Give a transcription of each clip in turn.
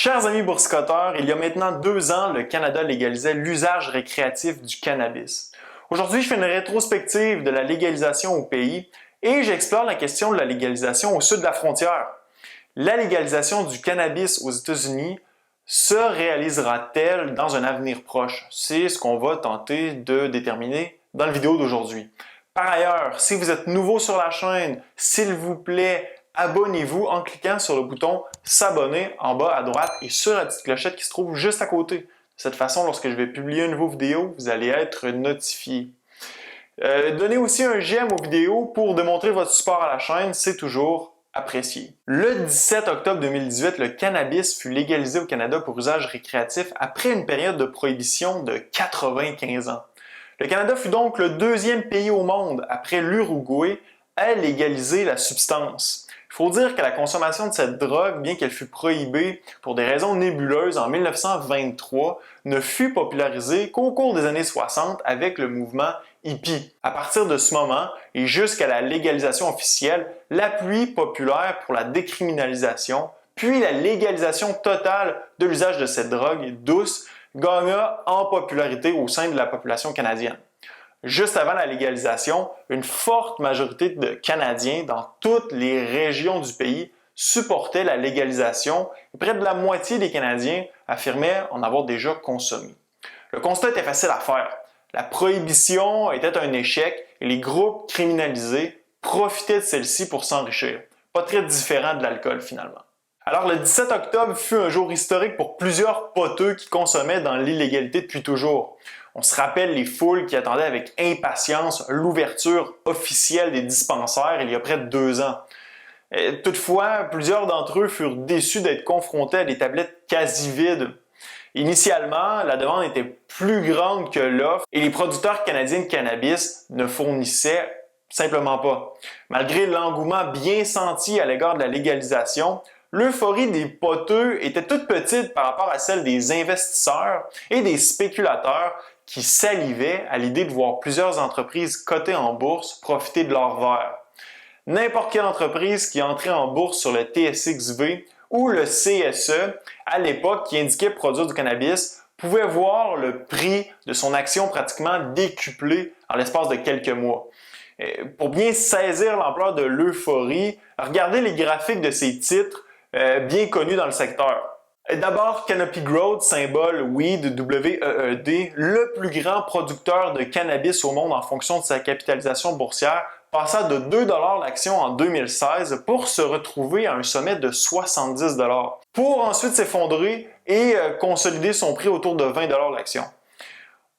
Chers amis boursicoteurs, il y a maintenant 2 ans, le Canada légalisait l'usage récréatif du cannabis. Aujourd'hui, je fais une rétrospective de la légalisation au pays et j'explore la question de la légalisation au sud de la frontière. La légalisation du cannabis aux États-Unis se réalisera-t-elle dans un avenir proche? C'est ce qu'on va tenter de déterminer dans la vidéo d'aujourd'hui. Par ailleurs, si vous êtes nouveau sur la chaîne, s'il vous plaît, abonnez-vous en cliquant sur le bouton s'abonner en bas à droite et sur la petite clochette qui se trouve juste à côté. De cette façon, lorsque je vais publier une nouvelle vidéo, vous allez être notifié. Donnez aussi un j'aime aux vidéos pour démontrer votre support à la chaîne, c'est toujours apprécié. Le 17 octobre 2018, le cannabis fut légalisé au Canada pour usage récréatif après une période de prohibition de 95 ans. Le Canada fut donc le deuxième pays au monde, après l'Uruguay, à légaliser la substance. Il faut dire que la consommation de cette drogue, bien qu'elle fut prohibée pour des raisons nébuleuses en 1923, ne fut popularisée qu'au cours des années 60 avec le mouvement hippie. À partir de ce moment et jusqu'à la légalisation officielle, l'appui populaire pour la décriminalisation, puis la légalisation totale de l'usage de cette drogue douce, gagna en popularité au sein de la population canadienne. Juste avant la légalisation, une forte majorité de Canadiens dans toutes les régions du pays supportaient la légalisation et près de la moitié des Canadiens affirmaient en avoir déjà consommé. Le constat était facile à faire. La prohibition était un échec et les groupes criminalisés profitaient de celle-ci pour s'enrichir. Pas très différent de l'alcool finalement. Alors le 17 octobre fut un jour historique pour plusieurs poteux qui consommaient dans l'illégalité depuis toujours. On se rappelle les foules qui attendaient avec impatience l'ouverture officielle des dispensaires il y a près de 2 ans. Toutefois, plusieurs d'entre eux furent déçus d'être confrontés à des tablettes quasi vides. Initialement, la demande était plus grande que l'offre et les producteurs canadiens de cannabis ne fournissaient simplement pas. Malgré l'engouement bien senti à l'égard de la légalisation, l'euphorie des poteux était toute petite par rapport à celle des investisseurs et des spéculateurs qui salivaient à l'idée de voir plusieurs entreprises cotées en bourse profiter de leur verre. N'importe quelle entreprise qui entrait en bourse sur le TSXV ou le CSE, à l'époque qui indiquait produire du cannabis, pouvait voir le prix de son action pratiquement décuplé en l'espace de quelques mois. Pour bien saisir l'ampleur de l'euphorie, regardez les graphiques de ces titres bien connus dans le secteur. D'abord, Canopy Growth, symbole WEED, W-E-E-D, le plus grand producteur de cannabis au monde en fonction de sa capitalisation boursière, passa de 2 $ l'action en 2016 pour se retrouver à un sommet de 70 $, pour ensuite s'effondrer et consolider son prix autour de 20 $ l'action.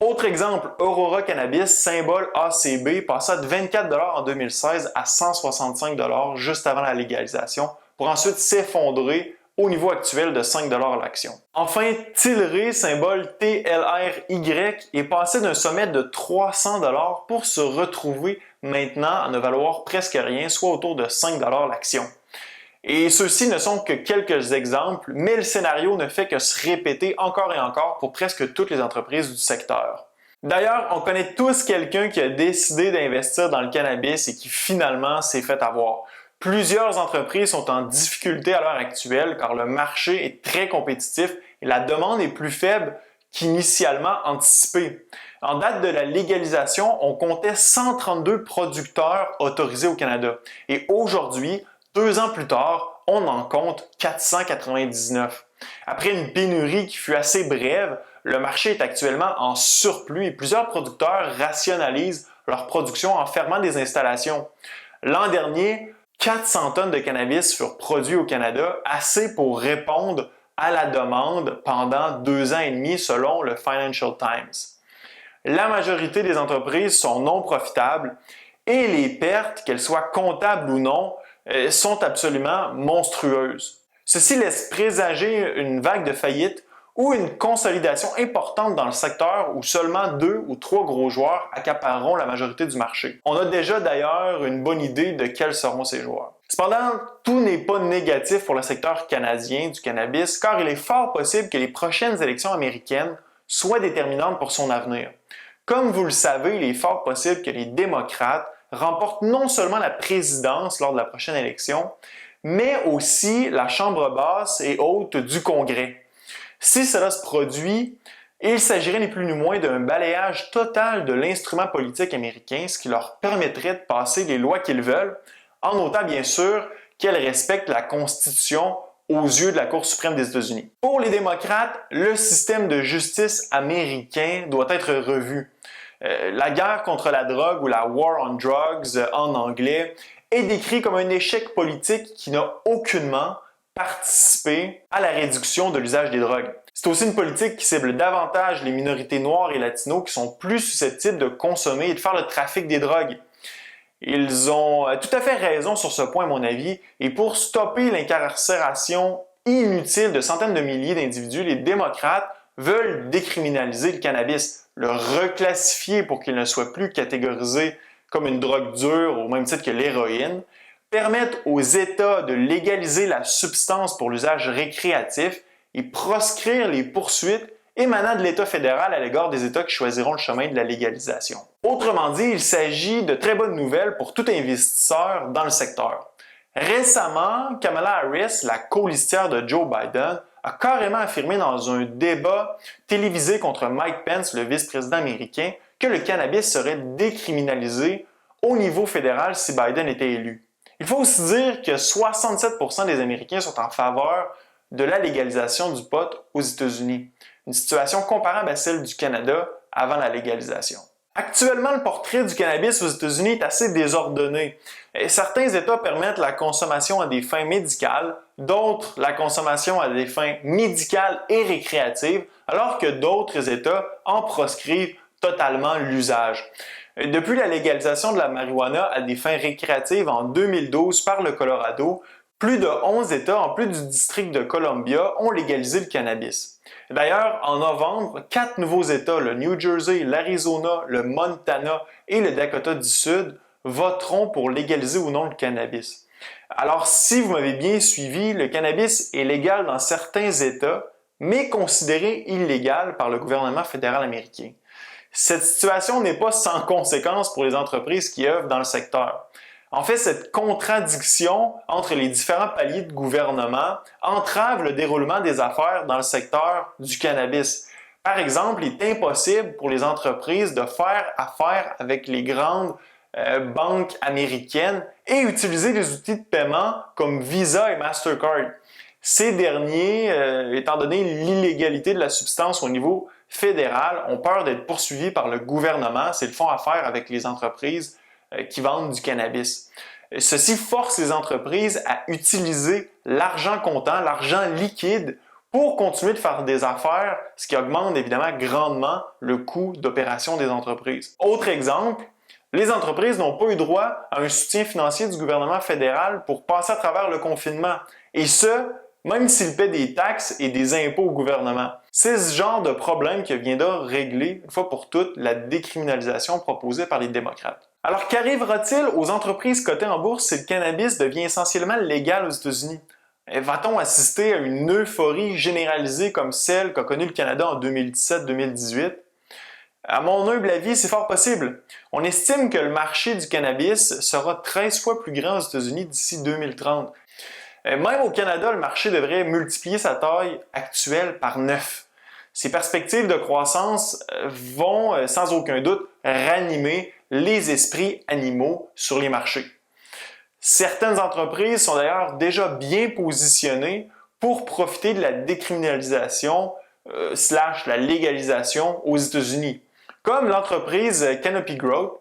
Autre exemple, Aurora Cannabis, symbole ACB, passa de 24 $ en 2016 à 165 $ juste avant la légalisation, pour ensuite s'effondrer au niveau actuel de 5 $ l'action. Enfin, Tilray, symbole TLRY, est passé d'un sommet de 300 $ pour se retrouver maintenant à ne valoir presque rien, soit autour de 5 $ l'action. Et ceux-ci ne sont que quelques exemples, mais le scénario ne fait que se répéter encore et encore pour presque toutes les entreprises du secteur. D'ailleurs, on connaît tous quelqu'un qui a décidé d'investir dans le cannabis et qui finalement s'est fait avoir. Plusieurs entreprises sont en difficulté à l'heure actuelle car le marché est très compétitif et la demande est plus faible qu'initialement anticipé. En date de la légalisation, on comptait 132 producteurs autorisés au Canada. Et aujourd'hui, 2 ans plus tard, on en compte 499. Après une pénurie qui fut assez brève, le marché est actuellement en surplus et plusieurs producteurs rationalisent leur production en fermant des installations. L'an dernier, 400 tonnes de cannabis furent produits au Canada, assez pour répondre à la demande pendant 2 ans et demi selon le Financial Times. La majorité des entreprises sont non profitables et les pertes, qu'elles soient comptables ou non, sont absolument monstrueuses. Ceci laisse présager une vague de faillites ou une consolidation importante dans le secteur où seulement 2 ou 3 gros joueurs accapareront la majorité du marché. On a déjà d'ailleurs une bonne idée de quels seront ces joueurs. Cependant, tout n'est pas négatif pour le secteur canadien du cannabis car il est fort possible que les prochaines élections américaines soient déterminantes pour son avenir. Comme vous le savez, il est fort possible que les démocrates remportent non seulement la présidence lors de la prochaine élection, mais aussi la Chambre basse et haute du Congrès. Si cela se produit, il s'agirait ni plus ni moins d'un balayage total de l'instrument politique américain, ce qui leur permettrait de passer les lois qu'ils veulent, en notant bien sûr qu'elles respectent la Constitution aux yeux de la Cour suprême des États-Unis. Pour les démocrates, le système de justice américain doit être revu. La guerre contre la drogue ou la War on Drugs en anglais est décrit comme un échec politique qui n'a aucunement participé à la réduction de l'usage des drogues. C'est aussi une politique qui cible davantage les minorités noires et latinos qui sont plus susceptibles de consommer et de faire le trafic des drogues. Ils ont tout à fait raison sur ce point, à mon avis, et pour stopper l'incarcération inutile de centaines de milliers d'individus, les démocrates veulent décriminaliser le cannabis, le reclassifier pour qu'il ne soit plus catégorisé comme une drogue dure au même titre que l'héroïne, permettre aux États de légaliser la substance pour l'usage récréatif et proscrire les poursuites émanant de l'État fédéral à l'égard des États qui choisiront le chemin de la légalisation. Autrement dit, il s'agit de très bonnes nouvelles pour tout investisseur dans le secteur. Récemment, Kamala Harris, la colistière de Joe Biden, a carrément affirmé dans un débat télévisé contre Mike Pence, le vice-président américain, que le cannabis serait décriminalisé au niveau fédéral si Biden était élu. Il faut aussi dire que 67% des Américains sont en faveur de la légalisation du pot aux États-Unis, une situation comparable à celle du Canada avant la légalisation. Actuellement, le portrait du cannabis aux États-Unis est assez désordonné. Certains États permettent la consommation à des fins médicales, d'autres la consommation à des fins médicales et récréatives, alors que d'autres États en proscrivent totalement l'usage. Depuis la légalisation de la marijuana à des fins récréatives en 2012 par le Colorado, plus de 11 États, en plus du district de Columbia, ont légalisé le cannabis. D'ailleurs, en novembre, 4 nouveaux États, le New Jersey, l'Arizona, le Montana et le Dakota du Sud, voteront pour légaliser ou non le cannabis. Alors, si vous m'avez bien suivi, le cannabis est légal dans certains États, mais considéré illégal par le gouvernement fédéral américain. Cette situation n'est pas sans conséquence pour les entreprises qui œuvrent dans le secteur. En fait, cette contradiction entre les différents paliers de gouvernement entrave le déroulement des affaires dans le secteur du cannabis. Par exemple, il est impossible pour les entreprises de faire affaire avec les grandes banques américaines et utiliser des outils de paiement comme Visa et Mastercard. Ces derniers, étant donné l'illégalité de la substance au niveau fédéral, ont peur d'être poursuivis par le gouvernement s'ils font affaire avec les entreprises qui vendent du cannabis. Ceci force les entreprises à utiliser l'argent comptant, l'argent liquide, pour continuer de faire des affaires, ce qui augmente évidemment grandement le coût d'opération des entreprises. Autre exemple, les entreprises n'ont pas eu droit à un soutien financier du gouvernement fédéral pour passer à travers le confinement, et ce, même s'ils paient des taxes et des impôts au gouvernement. C'est ce genre de problème que viendra régler, une fois pour toutes, la décriminalisation proposée par les démocrates. Alors, qu'arrivera-t-il aux entreprises cotées en bourse si le cannabis devient essentiellement légal aux États-Unis? Va-t-on assister à une euphorie généralisée comme celle qu'a connue le Canada en 2017-2018? À mon humble avis, c'est fort possible. On estime que le marché du cannabis sera 13 fois plus grand aux États-Unis d'ici 2030. Même au Canada, le marché devrait multiplier sa taille actuelle par 9. Ces perspectives de croissance vont, sans aucun doute, ranimer les esprits animaux sur les marchés. Certaines entreprises sont d'ailleurs déjà bien positionnées pour profiter de la décriminalisation / la légalisation aux États-Unis, comme l'entreprise Canopy Growth,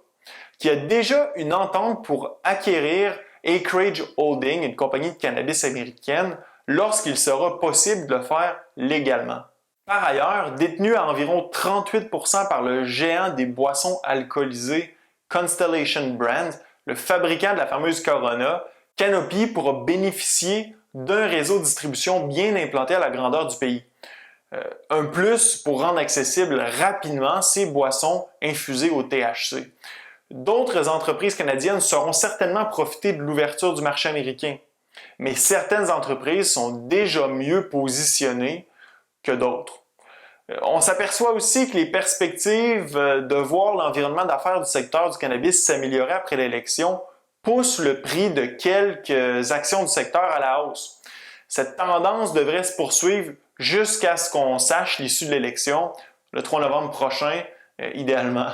qui a déjà une entente pour acquérir Acreage Holding, une compagnie de cannabis américaine, lorsqu'il sera possible de le faire légalement. Par ailleurs, détenu à environ 38% par le géant des boissons alcoolisées Constellation Brands, le fabricant de la fameuse Corona, Canopy pourra bénéficier d'un réseau de distribution bien implanté à la grandeur du pays. Un plus pour rendre accessibles rapidement ces boissons infusées au THC. D'autres entreprises canadiennes sauront certainement profiter de l'ouverture du marché américain, mais certaines entreprises sont déjà mieux positionnées que d'autres. On s'aperçoit aussi que les perspectives de voir l'environnement d'affaires du secteur du cannabis s'améliorer après l'élection pousse le prix de quelques actions du secteur à la hausse. Cette tendance devrait se poursuivre jusqu'à ce qu'on sache l'issue de l'élection, le 3 novembre prochain, idéalement.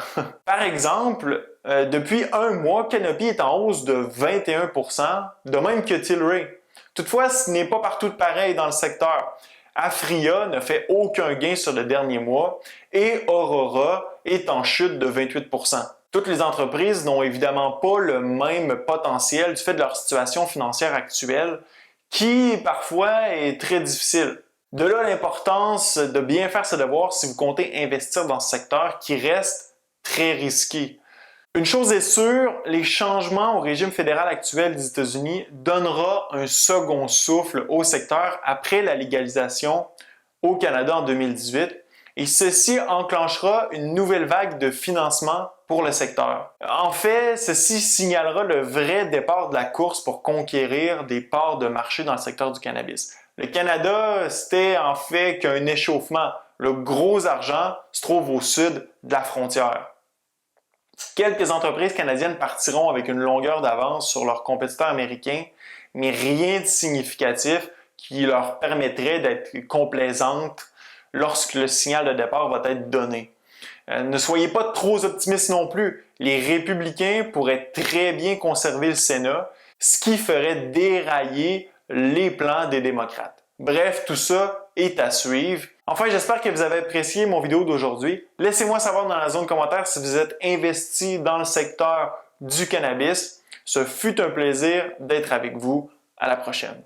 Par exemple, depuis un mois, Canopy est en hausse de 21%, de même que Tilray. Toutefois, ce n'est pas partout pareil dans le secteur. Afria ne fait aucun gain sur le dernier mois et Aurora est en chute de 28%. Toutes les entreprises n'ont évidemment pas le même potentiel du fait de leur situation financière actuelle, qui parfois est très difficile. De là l'importance de bien faire ses devoirs si vous comptez investir dans ce secteur qui reste très risqué. Une chose est sûre, les changements au régime fédéral actuel des États-Unis donnera un second souffle au secteur après la légalisation au Canada en 2018 et ceci enclenchera une nouvelle vague de financement pour le secteur. En fait, ceci signalera le vrai départ de la course pour conquérir des parts de marché dans le secteur du cannabis. Le Canada, c'était en fait qu'un échauffement. Le gros argent se trouve au sud de la frontière. Quelques entreprises canadiennes partiront avec une longueur d'avance sur leurs compétiteurs américains, mais rien de significatif qui leur permettrait d'être complaisantes lorsque le signal de départ va être donné. Ne soyez pas trop optimistes non plus. Les républicains pourraient très bien conserver le Sénat, ce qui ferait dérailler les plans des démocrates. Bref, tout ça est à suivre. Enfin, j'espère que vous avez apprécié mon vidéo d'aujourd'hui. Laissez-moi savoir dans la zone commentaire si vous êtes investi dans le secteur du cannabis. Ce fut un plaisir d'être avec vous. À la prochaine.